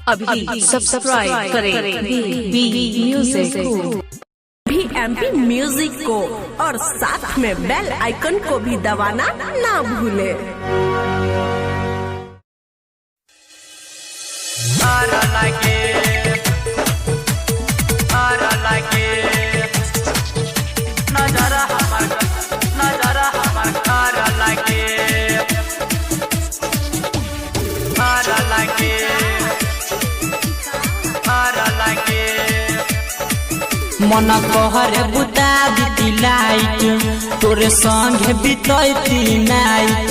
अभी सब्सक्राइब करें B music को, एमपी म्यूजिक को और साथ में बेल आइकन को भी दबाना ना भूले। मन कहरे बुता दी लाइट तोरे संग बितैती नाइट,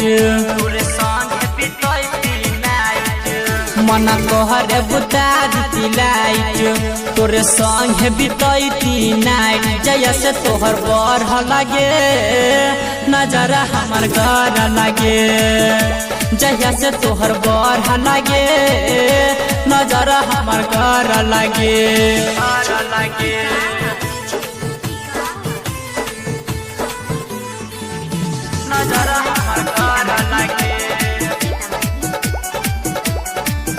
मन कहरे बुता दी लाइट तोरे संग बितैती नाइट। जया से तोहर बढ़ लगे नजरा हमर घर लगे, जया से तोहर बढ़ लगे नजरा हमर घर लगे। नजरा हमर घर लगे,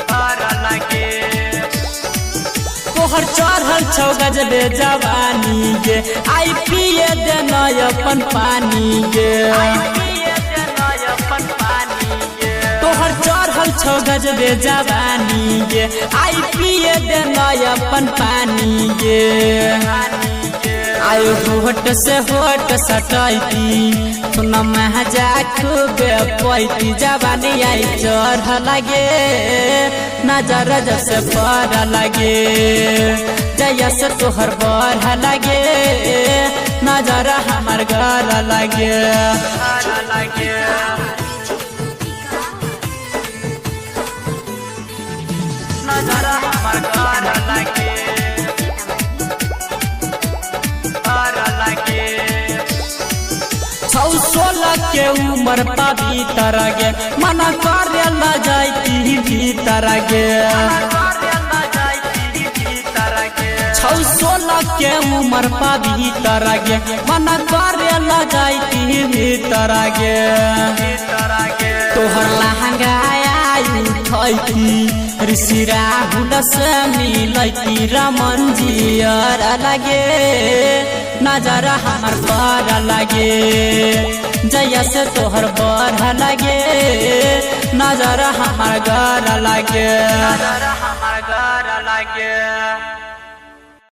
घर लगे। तोहर चढ़ल छौ गजबे जवानी गे, आई पिए दे अपन पानी गे, तोहर चढ़ल छौ गजबे जवानी गे, आई पिए दे अपन पानी गे। आयो होट से होट सटैती सुन महजा खूबे पैती, जवानी आई चढ़ लगे नजर जैसे पड़ लगे। जया से तोहर बढ़ लगे नजर हमर घर लगे, नजर हमर घर लगे। सोलह के उम्र पवित्र गे, मन करे ला जाती भीतर गे। 16 के उम्र पवित्र गे, मन करे ला जाती भीतर गे। तोहर लहंगा उठैती ऋषि राहुल से मिलती रमन जियर लगे नजर हमर बढ़ लगे। जया से तोहर बढ़ लगे नजर हमर घर लगे, नजर हमर घर लगे।